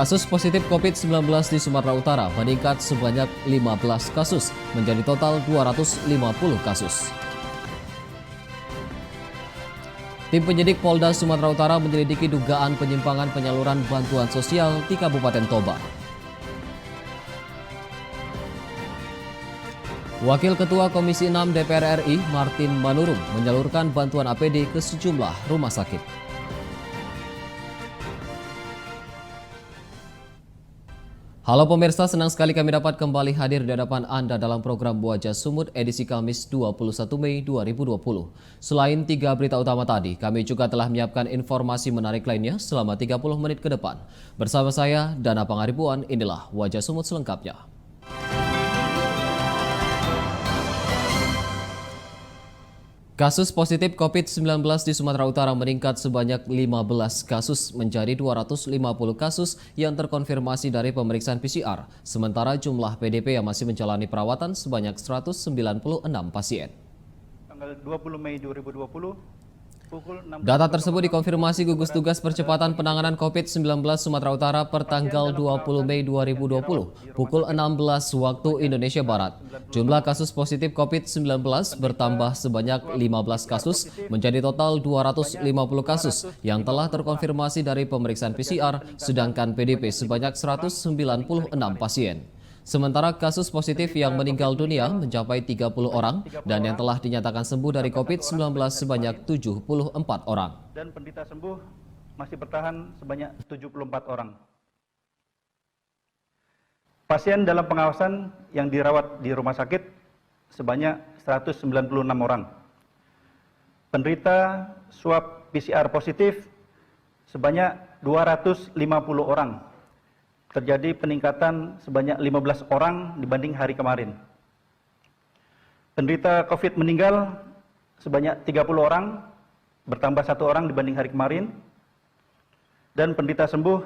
Kasus positif COVID-19 di Sumatera Utara meningkat sebanyak 15 kasus, menjadi total 250 kasus. Tim penyidik Polda Sumatera Utara menyelidiki dugaan penyimpangan penyaluran bantuan sosial di Kabupaten Toba. Wakil Ketua Komisi 6 DPR RI, Martin Manurung, menyalurkan bantuan APD ke sejumlah rumah sakit. Halo pemirsa, senang sekali kami dapat kembali hadir di hadapan Anda dalam program Wajah Sumut edisi Kamis 21 Mei 2020. Selain 3 berita utama tadi, kami juga telah menyiapkan informasi menarik lainnya selama 30 menit ke depan. Bersama saya, Dana Pangaribuan, inilah Wajah Sumut selengkapnya. Kasus positif COVID-19 di Sumatera Utara meningkat sebanyak 15 kasus menjadi 250 kasus yang terkonfirmasi dari pemeriksaan PCR. Sementara jumlah PDP yang masih menjalani perawatan sebanyak 196 pasien. Tanggal 20 Mei 2020, pukul 6. Data tersebut dikonfirmasi Gugus Tugas Percepatan Penanganan COVID-19 Sumatera Utara per tanggal 20 Mei 2020, pukul 16 waktu Indonesia Barat. Jumlah kasus positif COVID-19 bertambah sebanyak 15 kasus menjadi total 250 kasus yang telah terkonfirmasi dari pemeriksaan PCR, sedangkan PDP sebanyak 196 pasien. Sementara kasus positif yang meninggal dunia mencapai 30 orang dan yang telah dinyatakan sembuh dari COVID-19 sebanyak 74 orang. Dan penderita sembuh masih bertahan sebanyak 74 orang. Pasien dalam pengawasan yang dirawat di rumah sakit sebanyak 196 orang. Penderita swab PCR positif sebanyak 250 orang. Terjadi peningkatan sebanyak 15 orang dibanding hari kemarin. Penderita COVID meninggal sebanyak 30 orang, bertambah 1 orang dibanding hari kemarin. Dan penderita sembuh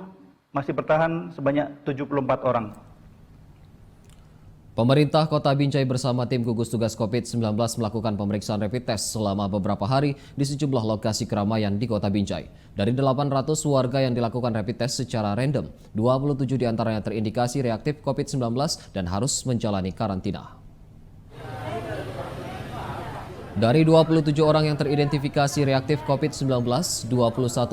masih bertahan sebanyak 74 orang. Pemerintah Kota Binjai bersama tim gugus tugas COVID-19 melakukan pemeriksaan rapid test selama beberapa hari di sejumlah lokasi keramaian di Kota Binjai. Dari 800 warga yang dilakukan rapid test secara random, 27 diantaranya terindikasi reaktif COVID-19 dan harus menjalani karantina. Dari 27 orang yang teridentifikasi reaktif COVID-19, 21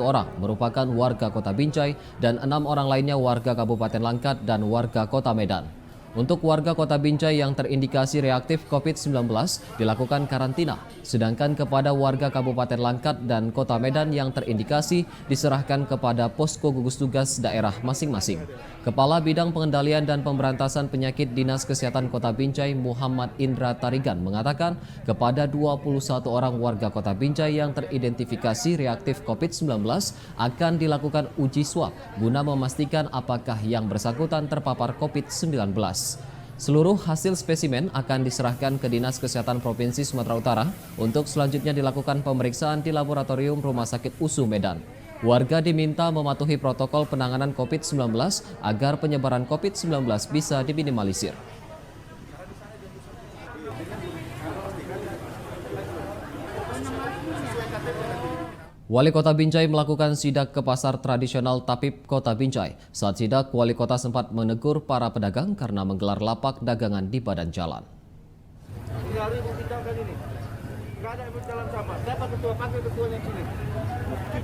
orang merupakan warga Kota Binjai dan 6 orang lainnya warga Kabupaten Langkat dan warga Kota Medan. Untuk warga Kota Binjai yang terindikasi reaktif COVID-19 dilakukan karantina, sedangkan kepada warga Kabupaten Langkat dan Kota Medan yang terindikasi diserahkan kepada posko gugus tugas daerah masing-masing. Kepala Bidang Pengendalian dan Pemberantasan Penyakit Dinas Kesehatan Kota Binjai Muhammad Indra Tarigan mengatakan kepada 21 orang warga Kota Binjai yang teridentifikasi reaktif COVID-19 akan dilakukan uji swab guna memastikan apakah yang bersangkutan terpapar COVID-19. Seluruh hasil spesimen akan diserahkan ke Dinas Kesehatan Provinsi Sumatera Utara untuk selanjutnya dilakukan pemeriksaan di Laboratorium Rumah Sakit USU Medan. Warga diminta mematuhi protokol penanganan COVID-19 agar penyebaran COVID-19 bisa diminimalisir. Wali Kota Binjai melakukan sidak ke pasar tradisional Tapip Kota Binjai. Saat sidak, Wali Kota sempat menegur para pedagang karena menggelar lapak dagangan di badan jalan.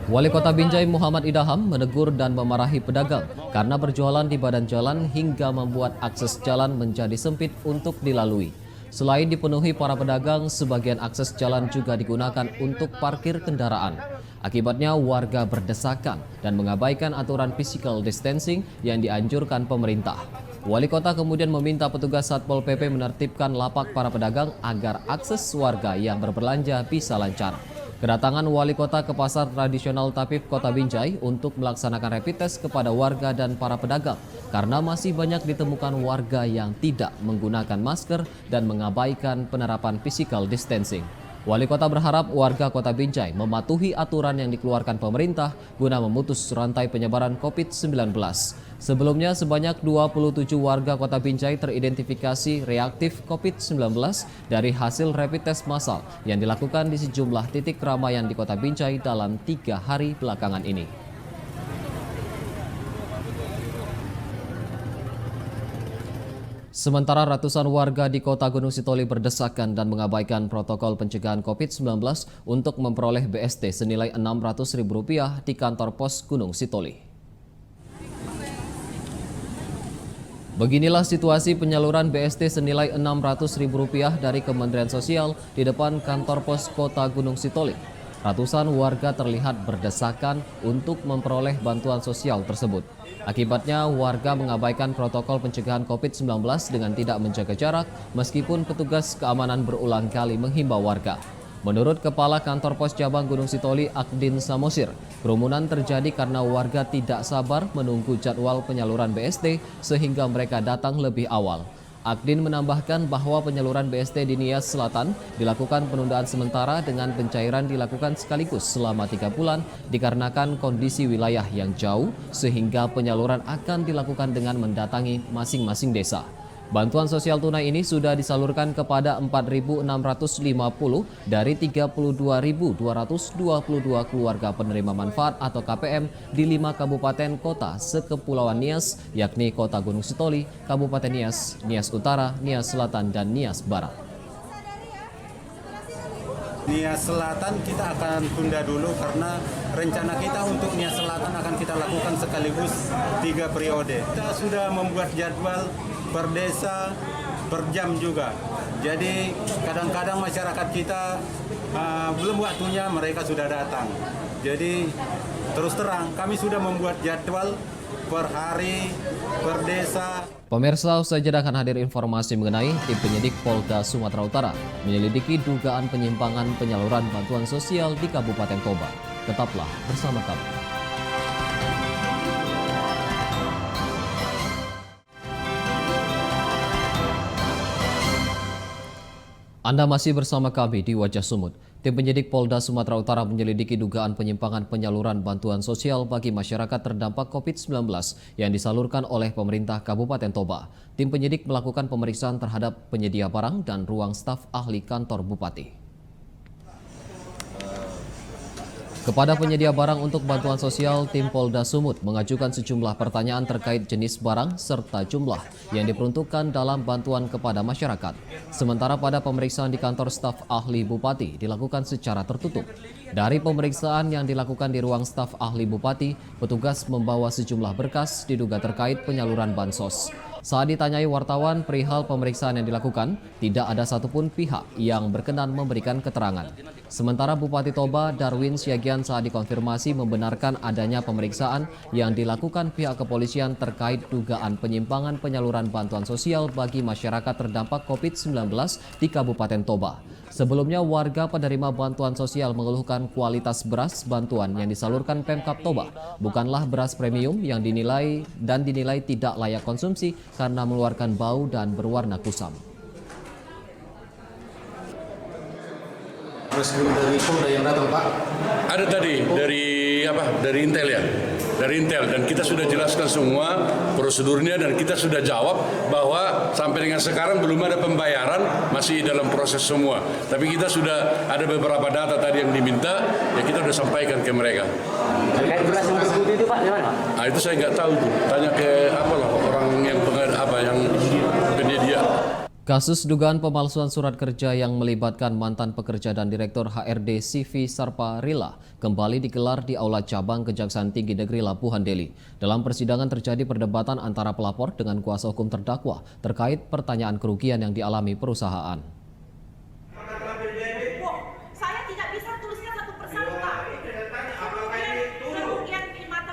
Wali Kota Binjai Muhammad Idaham menegur dan memarahi pedagang karena berjualan di badan jalan hingga membuat akses jalan menjadi sempit untuk dilalui. Selain dipenuhi para pedagang, sebagian akses jalan juga digunakan untuk parkir kendaraan. Akibatnya warga berdesakan dan mengabaikan aturan physical distancing yang dianjurkan pemerintah. Wali Kota kemudian meminta petugas Satpol PP menertibkan lapak para pedagang agar akses warga yang berbelanja bisa lancar. Kedatangan Wali Kota ke pasar tradisional Tapip Kota Binjai untuk melaksanakan rapid test kepada warga dan para pedagang karena masih banyak ditemukan warga yang tidak menggunakan masker dan mengabaikan penerapan physical distancing. Wali Kota berharap warga Kota Binjai mematuhi aturan yang dikeluarkan pemerintah guna memutus rantai penyebaran COVID-19. Sebelumnya sebanyak 27 warga Kota Binjai teridentifikasi reaktif COVID-19 dari hasil rapid test massal yang dilakukan di sejumlah titik keramaian di Kota Binjai dalam 3 hari belakangan ini. Sementara ratusan warga di kota Gunung Sitoli berdesakan dan mengabaikan protokol pencegahan COVID-19 untuk memperoleh BST senilai Rp600.000 di kantor pos Gunung Sitoli. Beginilah situasi penyaluran BST senilai Rp600.000 dari Kementerian Sosial di depan kantor pos kota Gunung Sitoli. Ratusan warga terlihat berdesakan untuk memperoleh bantuan sosial tersebut. Akibatnya, warga mengabaikan protokol pencegahan COVID-19 dengan tidak menjaga jarak, meskipun petugas keamanan berulang kali menghimbau warga. Menurut Kepala Kantor Pos Cabang Gunung Sitoli, Akdin Samosir, kerumunan terjadi karena warga tidak sabar menunggu jadwal penyaluran BST sehingga mereka datang lebih awal. Akdin menambahkan bahwa penyaluran BST di Nias Selatan dilakukan penundaan sementara dengan pencairan dilakukan sekaligus selama 3 bulan dikarenakan kondisi wilayah yang jauh sehingga penyaluran akan dilakukan dengan mendatangi masing-masing desa. Bantuan sosial tunai ini sudah disalurkan kepada 4.650 dari 32.222 keluarga penerima manfaat atau KPM di 5 kabupaten kota sekepulauan Nias, yakni Kota Gunung Sitoli, Kabupaten Nias, Nias Utara, Nias Selatan, dan Nias Barat. Nias Selatan kita akan tunda dulu karena rencana kita untuk Nias Selatan akan kita lakukan sekaligus 3 periode. Kita sudah membuat jadwal per desa, per jam juga. Jadi kadang-kadang masyarakat kita belum waktunya mereka sudah datang. Jadi terus terang kami sudah membuat jadwal per hari, per desa. Pemirsa, usai jeda akan hadir informasi mengenai tim penyidik Polda Sumatera Utara menyelidiki dugaan penyimpangan penyaluran bantuan sosial di Kabupaten Toba. Tetaplah bersama kami. Anda masih bersama kami di Wajah Sumut. Tim penyidik Polda Sumatera Utara menyelidiki dugaan penyimpangan penyaluran bantuan sosial bagi masyarakat terdampak COVID-19 yang disalurkan oleh pemerintah Kabupaten Toba. Tim penyidik melakukan pemeriksaan terhadap penyedia barang dan ruang staf ahli kantor Bupati. Kepada penyedia barang untuk bantuan sosial, tim Polda Sumut mengajukan sejumlah pertanyaan terkait jenis barang serta jumlah yang diperuntukkan dalam bantuan kepada masyarakat. Sementara pada pemeriksaan di kantor staf ahli Bupati dilakukan secara tertutup. Dari pemeriksaan yang dilakukan di ruang staf ahli Bupati, petugas membawa sejumlah berkas diduga terkait penyaluran bansos. Saat ditanyai wartawan perihal pemeriksaan yang dilakukan, tidak ada satupun pihak yang berkenan memberikan keterangan. Sementara Bupati Toba Darwin Siagian saat dikonfirmasi membenarkan adanya pemeriksaan yang dilakukan pihak kepolisian terkait dugaan penyimpangan penyaluran bantuan sosial bagi masyarakat terdampak COVID-19 di Kabupaten Toba. Sebelumnya, warga penerima bantuan sosial mengeluhkan kualitas beras bantuan yang disalurkan Pemkab Toba bukanlah beras premium yang dinilai tidak layak konsumsi karena mengeluarkan bau dan berwarna kusam. Resmi dari Polda yang datang, Pak? Ada tadi dari Intel ya, dari Intel, dan kita sudah jelaskan semua prosedurnya dan kita sudah jawab bahwa sampai dengan sekarang belum ada pembayaran, masih dalam proses semua. Tapi kita sudah ada beberapa data tadi yang diminta, ya kita sudah sampaikan ke mereka. Terkait beras yang bersekutu itu, Pak, gimana? Nah, itu saya nggak tahu tuh, tanya ke orang yang penyedia. Kasus dugaan pemalsuan surat kerja yang melibatkan mantan pekerja dan Direktur HRD Sivi Sarparila kembali digelar di Aula Cabang Kejaksaan Tinggi Negeri Labuhan Deli. Dalam persidangan terjadi perdebatan antara pelapor dengan kuasa hukum terdakwa terkait pertanyaan kerugian yang dialami perusahaan.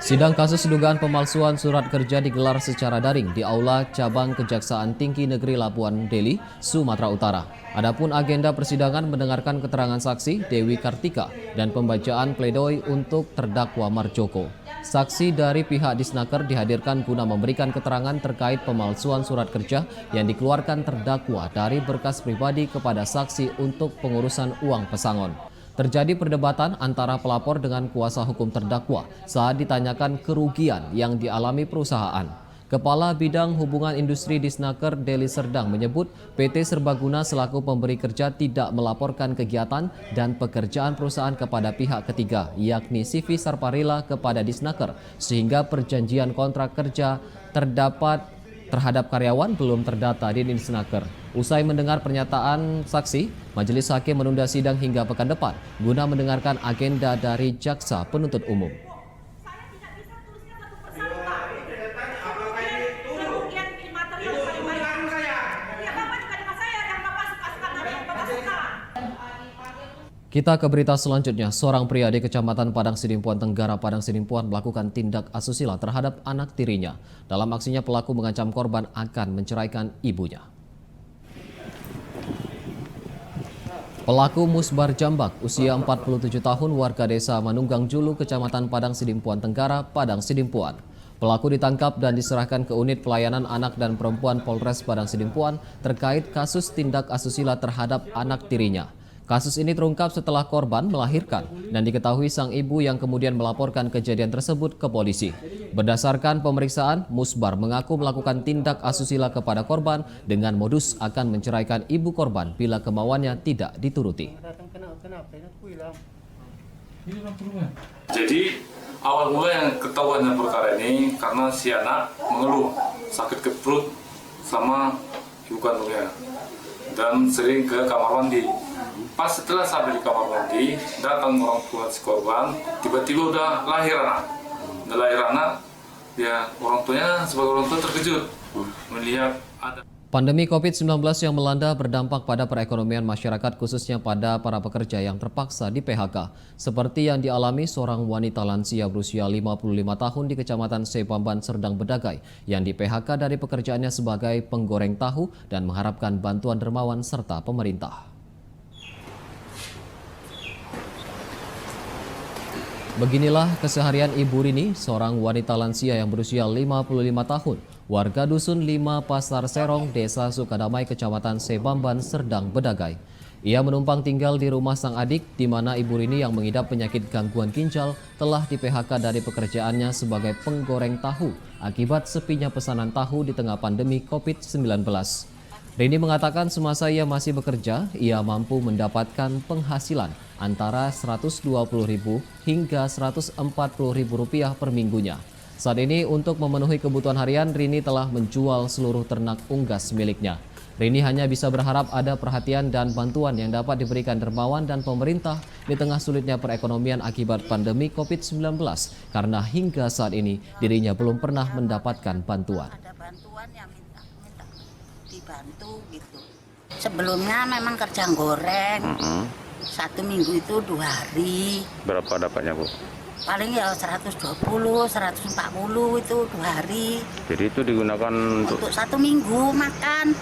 Sidang kasus dugaan pemalsuan surat kerja digelar secara daring di Aula Cabang Kejaksaan Tinggi Negeri Labuhan Deli, Sumatera Utara. Adapun agenda persidangan mendengarkan keterangan saksi Dewi Kartika dan pembacaan pledoi untuk terdakwa Marjoko. Saksi dari pihak Disnaker dihadirkan guna memberikan keterangan terkait pemalsuan surat kerja yang dikeluarkan terdakwa dari berkas pribadi kepada saksi untuk pengurusan uang pesangon. Terjadi perdebatan antara pelapor dengan kuasa hukum terdakwa saat ditanyakan kerugian yang dialami perusahaan. Kepala Bidang Hubungan Industri Disnaker Deli Serdang menyebut PT Serbaguna selaku pemberi kerja tidak melaporkan kegiatan dan pekerjaan perusahaan kepada pihak ketiga, yakni Sivi Sarparila kepada Disnaker, sehingga perjanjian kontrak kerja terdapat terhadap karyawan belum terdata di Dinsnaker. Usai mendengar pernyataan saksi, Majelis Hakim menunda sidang hingga pekan depan guna mendengarkan agenda dari jaksa penuntut umum. Kita ke berita selanjutnya. Seorang pria di Kecamatan Padang Sidimpuan Tenggara, Padang Sidimpuan melakukan tindak asusila terhadap anak tirinya. Dalam aksinya pelaku mengancam korban akan menceraikan ibunya. Pelaku Musbar Jambak, usia 47 tahun, warga desa Manunggang Julu, Kecamatan Padang Sidimpuan Tenggara, Padang Sidimpuan. Pelaku ditangkap dan diserahkan ke unit pelayanan anak dan perempuan Polres Padang Sidimpuan terkait kasus tindak asusila terhadap anak tirinya. Kasus ini terungkap setelah korban melahirkan dan diketahui sang ibu yang kemudian melaporkan kejadian tersebut ke polisi. Berdasarkan pemeriksaan, Musbar mengaku melakukan tindak asusila kepada korban dengan modus akan menceraikan ibu korban bila kemauannya tidak dituruti. Jadi awal mula yang ketahuannya perkara ini karena si anak mengeluh sakit ke perut sama ibu kandungnya dan sering ke kamar mandi. Pas setelah sampai di kamar mandi, datang orang tua si korban, tiba-tiba udah lahir anak. Udah lahir anak, ya orang tuanya sebagai orang tua terkejut melihat ada. Pandemi COVID-19 yang melanda berdampak pada perekonomian masyarakat, khususnya pada para pekerja yang terpaksa di PHK. Seperti yang dialami seorang wanita lansia berusia 55 tahun di Kecamatan Sebamban, Serdang Bedagai, yang di PHK dari pekerjaannya sebagai penggoreng tahu dan mengharapkan bantuan dermawan serta pemerintah. Beginilah keseharian Ibu Rini, seorang wanita lansia yang berusia 55 tahun, warga Dusun 5 Pasar Serong, Desa Sukadamai, Kecamatan Sebamban, Serdang Bedagai. Ia menumpang tinggal di rumah sang adik, di mana Ibu Rini yang mengidap penyakit gangguan ginjal telah di-PHK dari pekerjaannya sebagai penggoreng tahu akibat sepinya pesanan tahu di tengah pandemi COVID-19. Rini mengatakan semasa ia masih bekerja, ia mampu mendapatkan penghasilan antara Rp120.000 hingga Rp140.000 per minggunya. Saat ini untuk memenuhi kebutuhan harian, Rini telah menjual seluruh ternak unggas miliknya. Rini hanya bisa berharap ada perhatian dan bantuan yang dapat diberikan dermawan dan pemerintah di tengah sulitnya perekonomian akibat pandemi COVID-19, karena hingga saat ini dirinya belum pernah mendapatkan bantuan. Ada bantuan yang minta dibantu gitu. Sebelumnya memang kerja goreng. Satu minggu itu 2 hari. Berapa dapatnya, Bu? Paling ya 120, 140 itu 2 hari. Jadi itu digunakan Untuk 1 minggu makan.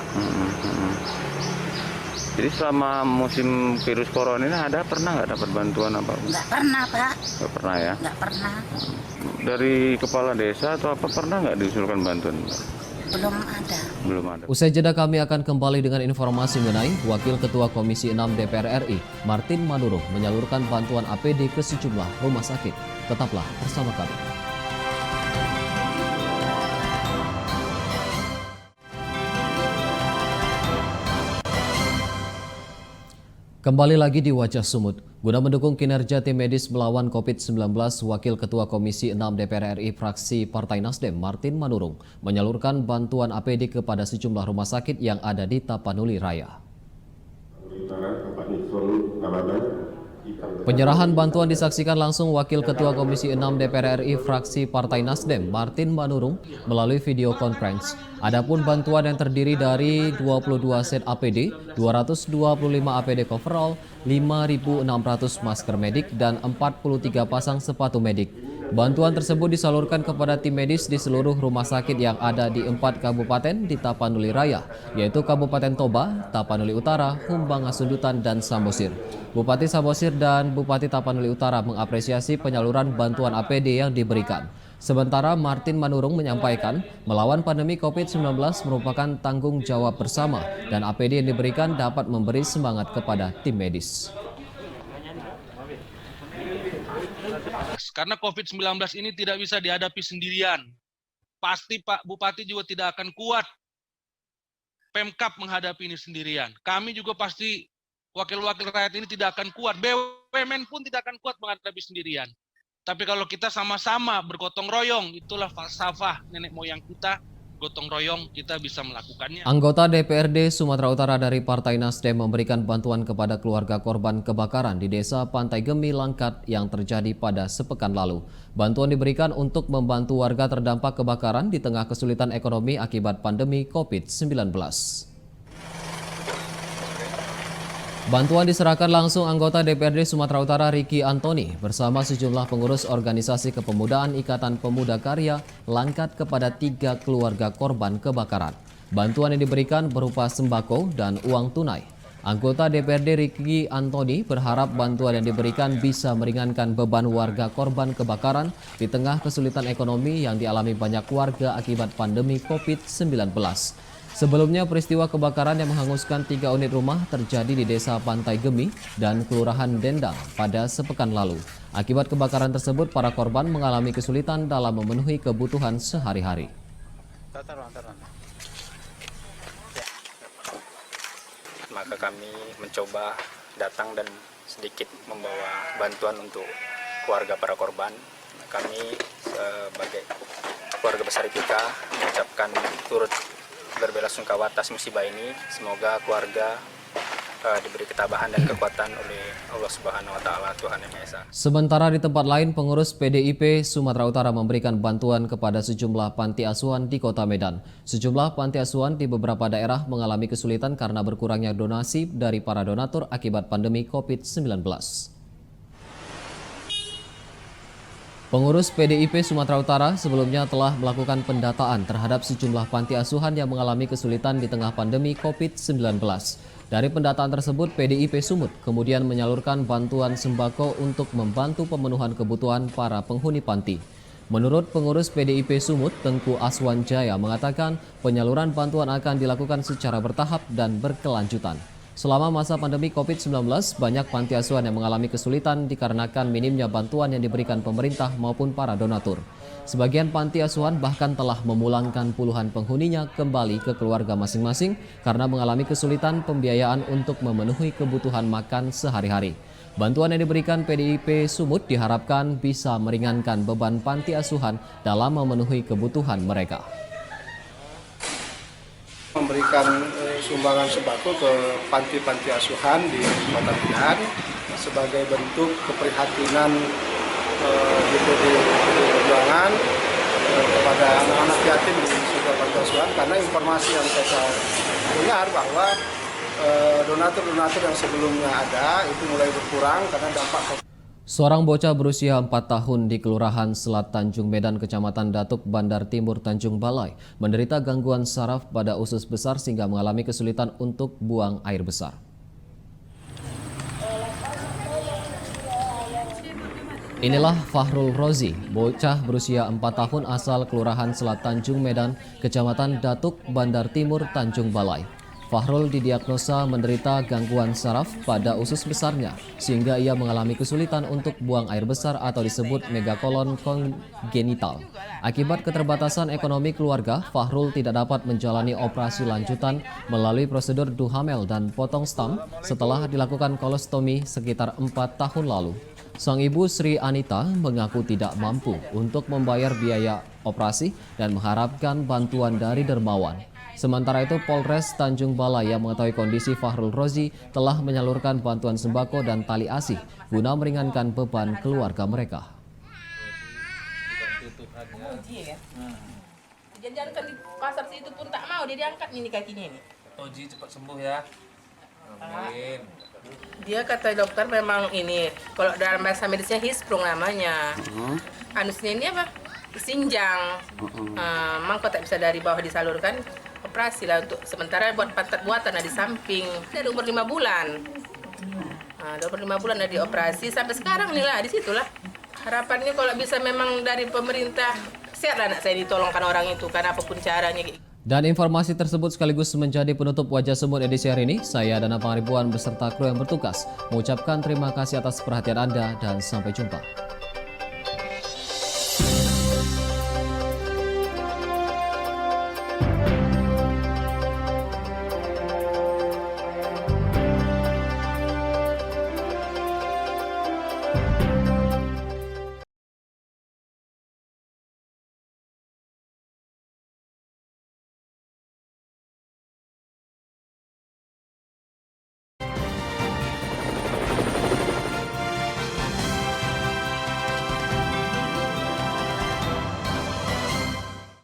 Jadi selama musim virus corona ini pernah nggak dapat bantuan apa? Nggak pernah, Pak. Nggak pernah ya? Nggak pernah. Dari kepala desa atau apa pernah nggak diusulkan bantuan? Belum ada. Belum ada. Usai jeda kami akan kembali dengan informasi mengenai Wakil Ketua Komisi 6 DPR RI, Martin Manurung, menyalurkan bantuan APD ke sejumlah rumah sakit. Tetaplah bersama kami. Kembali lagi di Wajah Sumut. Guna mendukung kinerja tim medis melawan COVID-19, Wakil Ketua Komisi 6 DPR RI fraksi Partai Nasdem, Martin Manurung, menyalurkan bantuan APD kepada sejumlah rumah sakit yang ada di Tapanuli Raya. Penyerahan bantuan disaksikan langsung Wakil Ketua Komisi 6 DPR RI fraksi Partai Nasdem, Martin Manurung, melalui video conference. Adapun bantuan yang terdiri dari 22 set APD, 225 APD coverall, 5.600 masker medik, dan 43 pasang sepatu medik. Bantuan tersebut disalurkan kepada tim medis di seluruh rumah sakit yang ada di 4 kabupaten di Tapanuli Raya, yaitu Kabupaten Toba, Tapanuli Utara, Humbang Asundutan, dan Samosir. Bupati Samosir dan Bupati Tapanuli Utara mengapresiasi penyaluran bantuan APD yang diberikan. Sementara Martin Manurung menyampaikan, melawan pandemi COVID-19 merupakan tanggung jawab bersama dan APD yang diberikan dapat memberi semangat kepada tim medis. Karena COVID-19 ini tidak bisa dihadapi sendirian. Pasti Pak Bupati juga tidak akan kuat Pemkab menghadapi ini sendirian. Kami juga pasti wakil-wakil rakyat ini tidak akan kuat. BUMN pun tidak akan kuat menghadapi sendirian. Tapi kalau kita sama-sama bergotong royong, itulah falsafah nenek moyang kita, bergotong royong kita bisa melakukannya. Anggota DPRD Sumatera Utara dari Partai Nasdem memberikan bantuan kepada keluarga korban kebakaran di Desa Pantai Gemi, Langkat yang terjadi pada sepekan lalu. Bantuan diberikan untuk membantu warga terdampak kebakaran di tengah kesulitan ekonomi akibat pandemi COVID-19. Bantuan diserahkan langsung anggota DPRD Sumatera Utara Ricky Antoni bersama sejumlah pengurus organisasi kepemudaan Ikatan Pemuda Karya Langkat kepada 3 keluarga korban kebakaran. Bantuan yang diberikan berupa sembako dan uang tunai. Anggota DPRD Ricky Antoni berharap bantuan yang diberikan bisa meringankan beban warga korban kebakaran di tengah kesulitan ekonomi yang dialami banyak warga akibat pandemi COVID-19. Sebelumnya, peristiwa kebakaran yang menghanguskan 3 unit rumah terjadi di Desa Pantai Gemi dan Kelurahan Dendang pada sepekan lalu. Akibat kebakaran tersebut, para korban mengalami kesulitan dalam memenuhi kebutuhan sehari-hari. Maka kami mencoba datang dan sedikit membawa bantuan untuk keluarga para korban. Kami sebagai keluarga besar IPK mengucapkan turut berbelasungkawa atas musibah ini. Semoga keluarga diberi ketabahan dan kekuatan oleh Allah Subhanahu wa Ta'ala, Tuhan Yang Maha Esa. Sementara di tempat lain, pengurus PDIP Sumatera Utara memberikan bantuan kepada sejumlah panti asuhan di Kota Medan. Sejumlah panti asuhan di beberapa daerah mengalami kesulitan karena berkurangnya donasi dari para donatur akibat pandemi COVID-19. Pengurus PDIP Sumatera Utara sebelumnya telah melakukan pendataan terhadap sejumlah panti asuhan yang mengalami kesulitan di tengah pandemi COVID-19. Dari pendataan tersebut, PDIP Sumut kemudian menyalurkan bantuan sembako untuk membantu pemenuhan kebutuhan para penghuni panti. Menurut pengurus PDIP Sumut, Tengku Aswan Jaya mengatakan penyaluran bantuan akan dilakukan secara bertahap dan berkelanjutan. Selama masa pandemi COVID-19, banyak panti asuhan yang mengalami kesulitan dikarenakan minimnya bantuan yang diberikan pemerintah maupun para donatur. Sebagian panti asuhan bahkan telah memulangkan puluhan penghuninya kembali ke keluarga masing-masing karena mengalami kesulitan pembiayaan untuk memenuhi kebutuhan makan sehari-hari. Bantuan yang diberikan PDIP Sumut diharapkan bisa meringankan beban panti asuhan dalam memenuhi kebutuhan mereka. Memberikan sumbangan sembako ke panti-panti asuhan di Kota Medan sebagai bentuk keprihatinan DPD Perjuangan kepada anak-anak yatim di sebuah panti asuhan, karena informasi yang saya dengar bahwa donatur-donatur yang sebelumnya ada itu mulai berkurang karena dampak. Seorang bocah berusia 4 tahun di Kelurahan Selat Tanjung Medan, Kecamatan Datuk, Bandar Timur, Tanjung Balai, menderita gangguan saraf pada usus besar sehingga mengalami kesulitan untuk buang air besar. Inilah Fahrul Rozi, bocah berusia 4 tahun asal Kelurahan Selat Tanjung Medan, Kecamatan Datuk, Bandar Timur, Tanjung Balai. Fahrul didiagnosa menderita gangguan saraf pada usus besarnya, sehingga ia mengalami kesulitan untuk buang air besar atau disebut megakolon kongenital. Akibat keterbatasan ekonomi keluarga, Fahrul tidak dapat menjalani operasi lanjutan melalui prosedur duhamel dan potong stam setelah dilakukan kolostomi sekitar 4 tahun lalu. Sang ibu Sri Anita mengaku tidak mampu untuk membayar biaya operasi dan mengharapkan bantuan dari dermawan. Sementara itu, Polres Tanjung Balai yang mengetahui kondisi Fahrul Rozi telah menyalurkan bantuan sembako dan tali asih guna meringankan beban keluarga mereka. Jangan di pasar situ pun tak mau, dia diangkat ini kakinya ini. Oji cepat sembuh ya. Amin. Dia kata dokter memang ini, kalau dalam bahasa medisnya hisprung namanya. Anusnya ini apa? Sinjang. Memang kok tak bisa dari bawah disalurkan, operasi lah untuk sementara buat pantat buatan di samping. Dari umur 5 bulan. Nah, 25 bulan dari operasi sampai sekarang nih lah, di situlah. Harapannya kalau bisa memang dari pemerintah, sehat anak saya ditolongkan orang itu, karena apapun caranya. Dan informasi tersebut sekaligus menjadi penutup Wajah Semut edisi hari ini. Saya Dana Pangaribuan beserta kru yang bertugas mengucapkan terima kasih atas perhatian Anda dan sampai jumpa.